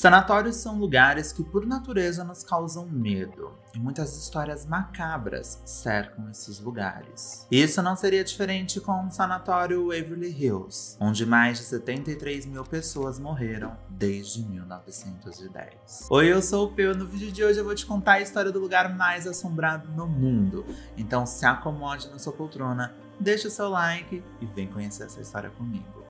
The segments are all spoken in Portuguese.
Sanatórios são lugares que, por natureza, nos causam medo, e muitas histórias macabras cercam esses lugares. Isso não seria diferente com o Sanatório Waverly Hills, onde mais de 73 mil pessoas morreram desde 1910. Oi, eu sou o Peu. No vídeo de hoje eu vou te contar a história do lugar mais assombrado no mundo. Então se acomode na sua poltrona, deixa o seu like e vem conhecer essa história comigo.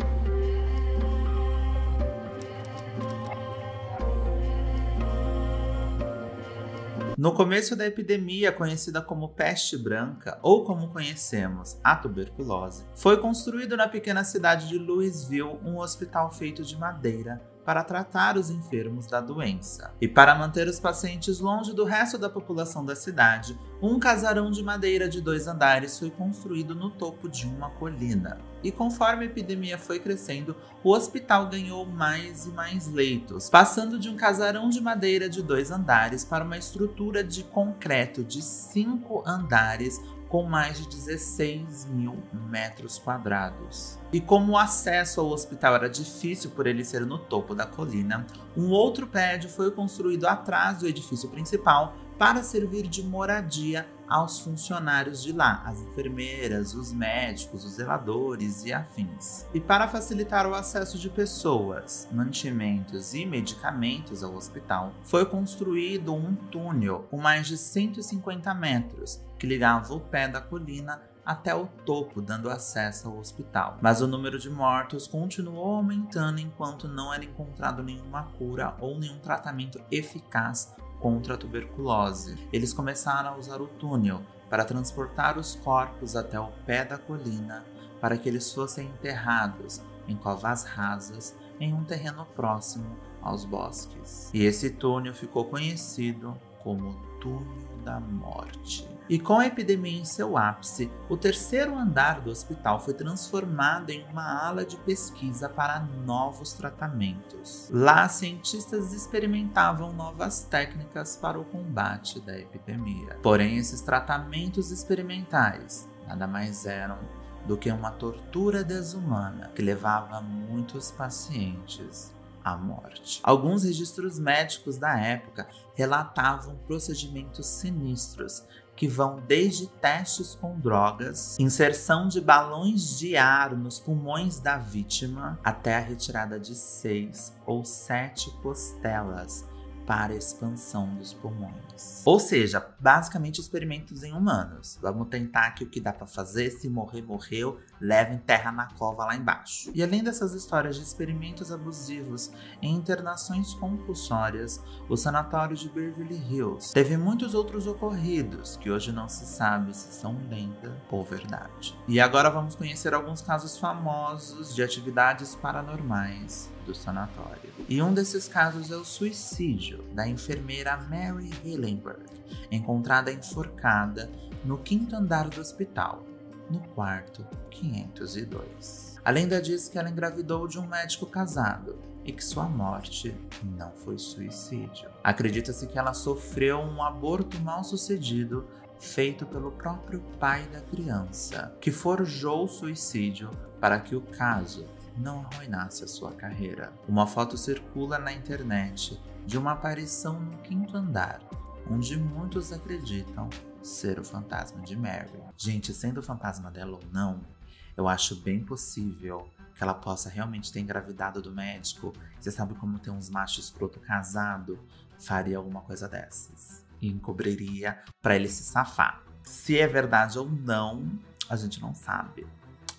No começo da epidemia, conhecida como peste branca, ou como conhecemos, a tuberculose, foi construído na pequena cidade de Louisville um hospital feito de madeira para tratar os enfermos da doença. E para manter os pacientes longe do resto da população da cidade, um casarão de madeira de 2 andares foi construído no topo de uma colina. E conforme a epidemia foi crescendo, o hospital ganhou mais e mais leitos, passando de um casarão de madeira de 2 andares para uma estrutura de concreto de 5 andares com mais de 16 mil metros quadrados. E como o acesso ao hospital era difícil por ele ser no topo da colina, um outro prédio foi construído atrás do edifício principal para servir de moradia aos funcionários de lá, as enfermeiras, os médicos, os zeladores e afins. E para facilitar o acesso de pessoas, mantimentos e medicamentos ao hospital, foi construído um túnel com mais de 150 metros que ligava o pé da colina até o topo, dando acesso ao hospital. Mas o número de mortos continuou aumentando enquanto não era encontrado nenhuma cura ou nenhum tratamento eficaz contra a tuberculose. Eles começaram a usar o túnel para transportar os corpos até o pé da colina para que eles fossem enterrados em covas rasas em um terreno próximo aos bosques. E esse túnel ficou conhecido como Túnel da Morte. E com a epidemia em seu ápice, o 3º andar do hospital foi transformado em uma ala de pesquisa para novos tratamentos. Lá, cientistas experimentavam novas técnicas para o combate da epidemia. Porém, esses tratamentos experimentais nada mais eram do que uma tortura desumana que levava muitos pacientes à morte. Alguns registros médicos da época relatavam procedimentos sinistros que vão desde testes com drogas, inserção de balões de ar nos pulmões da vítima, até a retirada de 6 ou 7 costelas para a expansão dos pulmões. Ou seja, basicamente experimentos em humanos. Vamos tentar aqui o que dá para fazer, se morrer, morreu, leva enterra na cova lá embaixo. E além dessas histórias de experimentos abusivos e internações compulsórias, o sanatório de Beverly Hills teve muitos outros ocorridos que hoje não se sabe se são lenda ou verdade. E agora vamos conhecer alguns casos famosos de atividades paranormais do sanatório. E um desses casos é o suicídio da enfermeira Mary Hillenburg, encontrada enforcada no 5º andar do hospital, no quarto 502. A lenda diz que ela engravidou de um médico casado e que sua morte não foi suicídio. Acredita-se que ela sofreu um aborto mal sucedido feito pelo próprio pai da criança, que forjou o suicídio para que o caso não arruinasse a sua carreira. Uma foto circula na internet de uma aparição no 5º andar, onde muitos acreditam ser o fantasma de Mary. Gente, sendo o fantasma dela ou não, eu acho bem possível que ela possa realmente ter engravidado do médico. Você sabe como tem uns machos escroto casado? Faria alguma coisa dessas e encobriria para ele se safar. Se é verdade ou não, a gente não sabe.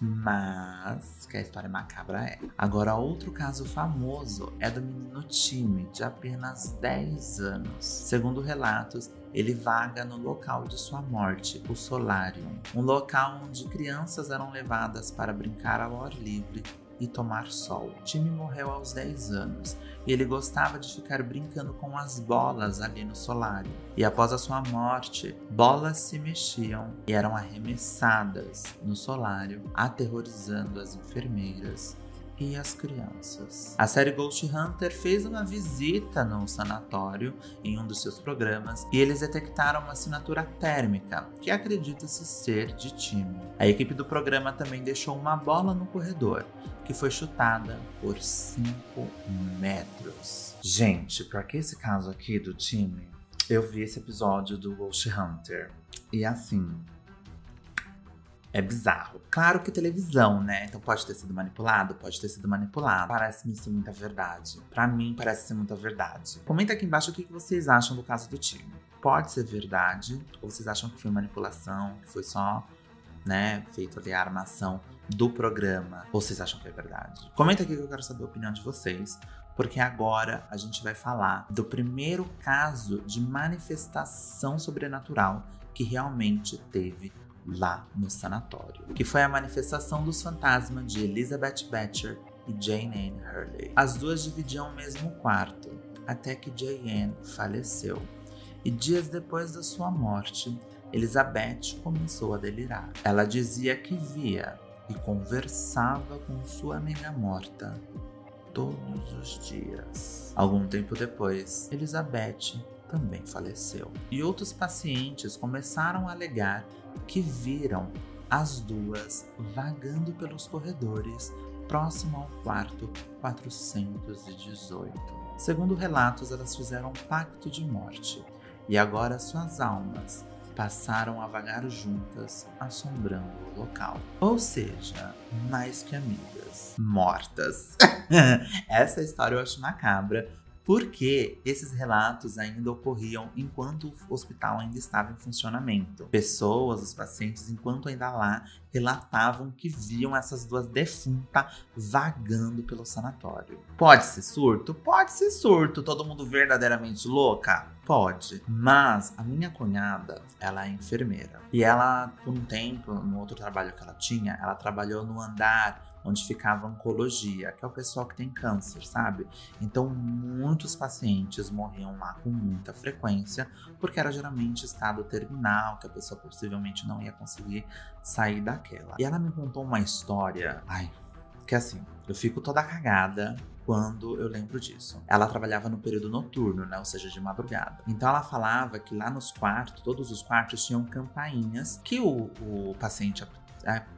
Mas que a história macabra é. Agora, outro caso famoso é do menino Timmy, de apenas 10 anos. Segundo relatos, ele vaga no local de sua morte, o Solarium, um local onde crianças eram levadas para brincar ao ar livre e tomar sol. Timmy morreu aos 10 anos e ele gostava de ficar brincando com as bolas ali no solário. E após a sua morte, bolas se mexiam e eram arremessadas no solário, aterrorizando as enfermeiras e as crianças. A série Ghost Hunter fez uma visita no sanatório em um dos seus programas e eles detectaram uma assinatura térmica que acredita-se ser de Timmy. A equipe do programa também deixou uma bola no corredor que foi chutada por 5 metros. Gente, pra que esse caso aqui do time, eu vi esse episódio do Ghost Hunter. E assim, é bizarro. Claro que televisão, né? Então pode ter sido manipulado? Pode ter sido manipulado. Parece-me ser muita verdade. Pra mim, parece ser muita verdade. Comenta aqui embaixo o que vocês acham do caso do time. Pode ser verdade? Ou vocês acham que foi manipulação? Que foi só, né, feito ali a armação do programa? Ou vocês acham que é verdade? Comenta aqui que eu quero saber a opinião de vocês. Porque agora a gente vai falar do primeiro caso de manifestação sobrenatural que realmente teve lá no sanatório, que foi a manifestação dos fantasmas de Elizabeth Batcher e Jane Anne Hurley. As duas dividiam o mesmo quarto, até que Jane Anne faleceu. E dias depois da sua morte, Elizabeth começou a delirar. Ela dizia que via e conversava com sua amiga morta todos os dias. Algum tempo depois, Elizabeth também faleceu. E outros pacientes começaram a alegar que viram as duas vagando pelos corredores próximo ao quarto 418. Segundo relatos, elas fizeram um pacto de morte e agora suas almas passaram a vagar juntas, assombrando o local. Ou seja, mais que amigas, mortas. Essa história eu acho macabra, porque esses relatos ainda ocorriam enquanto o hospital ainda estava em funcionamento. Pessoas, os pacientes, enquanto ainda lá, relatavam que viam essas duas defuntas vagando pelo sanatório. Pode ser surto? Pode ser surto. Todo mundo verdadeiramente louca? Pode. Mas a minha cunhada, ela é enfermeira. E ela, por um tempo, no outro trabalho que ela tinha, ela trabalhou no andar onde ficava a oncologia, que é o pessoal que tem câncer, sabe? Então, muitos pacientes morriam lá com muita frequência, porque era geralmente estado terminal, que a pessoa possivelmente não ia conseguir sair daquela. E ela me contou uma história, que assim, eu fico toda cagada quando eu lembro disso. Ela trabalhava no período noturno, né? Ou seja, de madrugada. Então ela falava que lá nos quartos, todos os quartos tinham campainhas que o paciente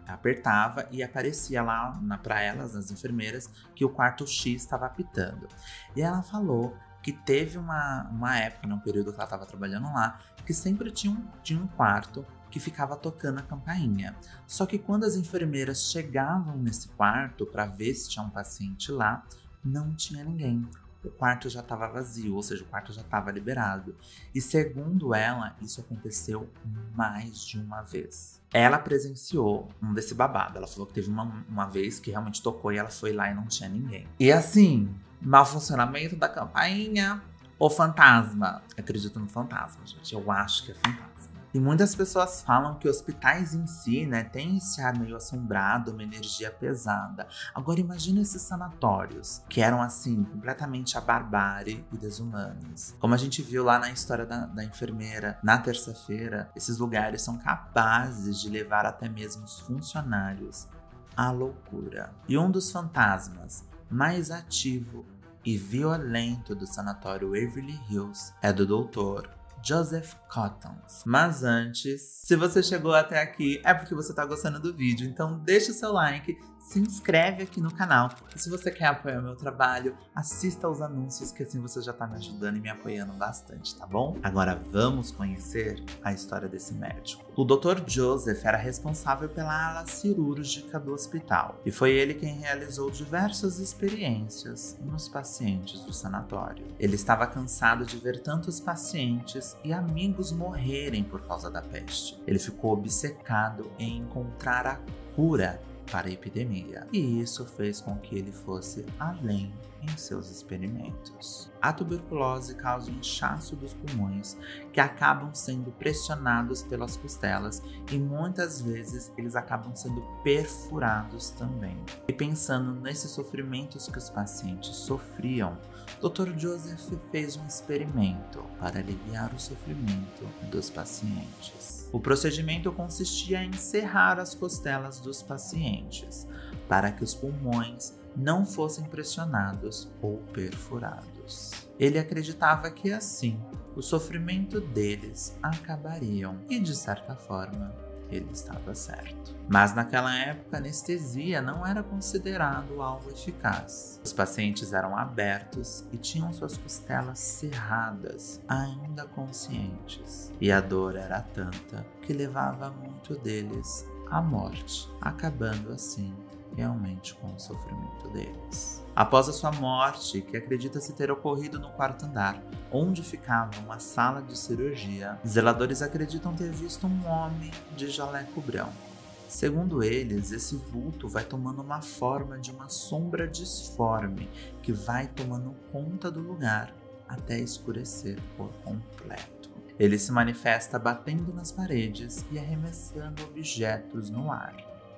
apertava e aparecia lá pra elas, as enfermeiras, que o quarto X estava apitando. E ela falou que teve uma época, num período que ela estava trabalhando lá, que sempre tinha um quarto que ficava tocando a campainha. Só que quando as enfermeiras chegavam nesse quarto para ver se tinha um paciente lá, não tinha ninguém. O quarto já estava vazio, ou seja, o quarto já estava liberado. E segundo ela, isso aconteceu mais de uma vez. Ela presenciou um desse babado. Ela falou que teve uma vez que realmente tocou e ela foi lá e não tinha ninguém. E assim, mau funcionamento da campainha ou fantasma? Acredito no fantasma, gente. Eu acho que é fantasma. E muitas pessoas falam que hospitais em si, né, tem esse ar meio assombrado, uma energia pesada. Agora imagina esses sanatórios, que eram assim, completamente a barbárie e desumanos. Como a gente viu lá na história da enfermeira, na terça-feira, esses lugares são capazes de levar até mesmo os funcionários à loucura. E um dos fantasmas mais ativo e violento do sanatório Waverly Hills é do Dr. Joseph Cottons. Mas antes, se você chegou até aqui, é porque você tá gostando do vídeo, então deixa o seu like, se inscreve aqui no canal. E se você quer apoiar o meu trabalho, assista aos anúncios, que assim você já tá me ajudando e me apoiando bastante, tá bom? Agora vamos conhecer a história desse médico. O Dr. Joseph era responsável pela ala cirúrgica do hospital, e foi ele quem realizou diversas experiências nos pacientes do sanatório. Ele estava cansado de ver tantos pacientes e amigos morrerem por causa da peste. Ele ficou obcecado em encontrar a cura para a epidemia, e isso fez com que ele fosse além em seus experimentos. A tuberculose causa um inchaço dos pulmões que acabam sendo pressionados pelas costelas e muitas vezes eles acabam sendo perfurados também. E pensando nesses sofrimentos que os pacientes sofriam, Dr. Joseph fez um experimento para aliviar o sofrimento dos pacientes. O procedimento consistia em serrar as costelas dos pacientes para que os pulmões não fossem pressionados ou perfurados. Ele acreditava que assim o sofrimento deles acabariam e, de certa forma, Ele estava certo. Mas naquela época, a anestesia não era considerado algo eficaz. Os pacientes eram abertos e tinham suas costelas cerradas, ainda conscientes. E a dor era tanta que levava muito deles à morte, acabando assim realmente com o sofrimento deles. Após a sua morte, que acredita-se ter ocorrido no quarto andar, onde ficava uma sala de cirurgia, zeladores acreditam ter visto um homem de jaleco branco. Segundo eles, esse vulto vai tomando uma forma de uma sombra disforme que vai tomando conta do lugar até escurecer por completo. Ele se manifesta batendo nas paredes e arremessando objetos no ar,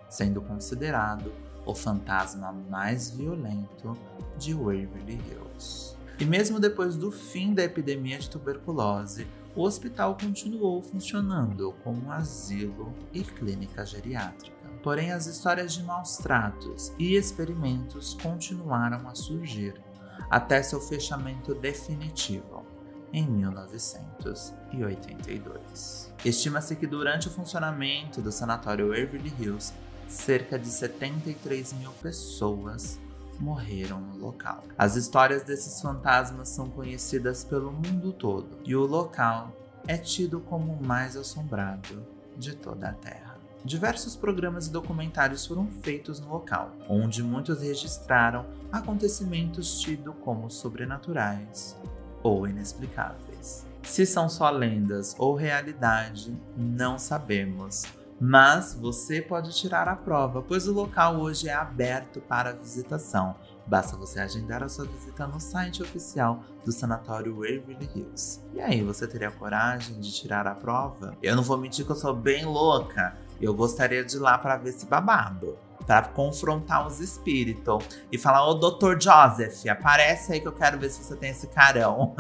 sendo considerado o fantasma mais violento de Waverly Hills. E mesmo depois do fim da epidemia de tuberculose, o hospital continuou funcionando como um asilo e clínica geriátrica. Porém, as histórias de maus-tratos e experimentos continuaram a surgir, até seu fechamento definitivo em 1982. Estima-se que durante o funcionamento do sanatório Waverly Hills, cerca de 73 mil pessoas morreram no local. As histórias desses fantasmas são conhecidas pelo mundo todo e o local é tido como o mais assombrado de toda a Terra. Diversos programas e documentários foram feitos no local, onde muitos registraram acontecimentos tidos como sobrenaturais ou inexplicáveis. Se são só lendas ou realidade, não sabemos. Mas você pode tirar a prova, pois o local hoje é aberto para visitação. Basta você agendar a sua visita no site oficial do sanatório Waverly Hills. E aí, você teria coragem de tirar a prova? Eu não vou mentir que eu sou bem louca. Eu gostaria de ir lá para ver esse babado, para confrontar os espíritos e falar: ô Dr. Joseph, aparece aí que eu quero ver se você tem esse carão.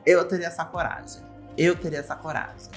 Eu teria essa coragem.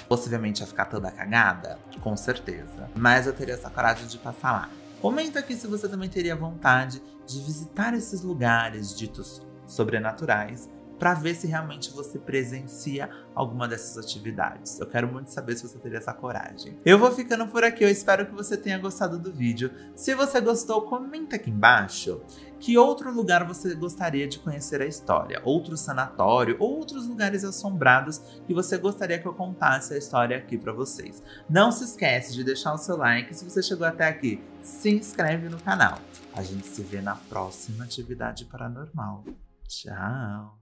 Possivelmente ia ficar toda cagada, com certeza. Mas eu teria essa coragem de passar lá. Comenta aqui se você também teria vontade de visitar esses lugares ditos sobrenaturais, para ver se realmente você presencia alguma dessas atividades. Eu quero muito saber se você teria essa coragem. Eu vou ficando por aqui, eu espero que você tenha gostado do vídeo. Se você gostou, comenta aqui embaixo que outro lugar você gostaria de conhecer a história, outro sanatório ou outros lugares assombrados que você gostaria que eu contasse a história aqui para vocês. Não se esquece de deixar o seu like, se você chegou até aqui, se inscreve no canal. A gente se vê na próxima atividade paranormal. Tchau!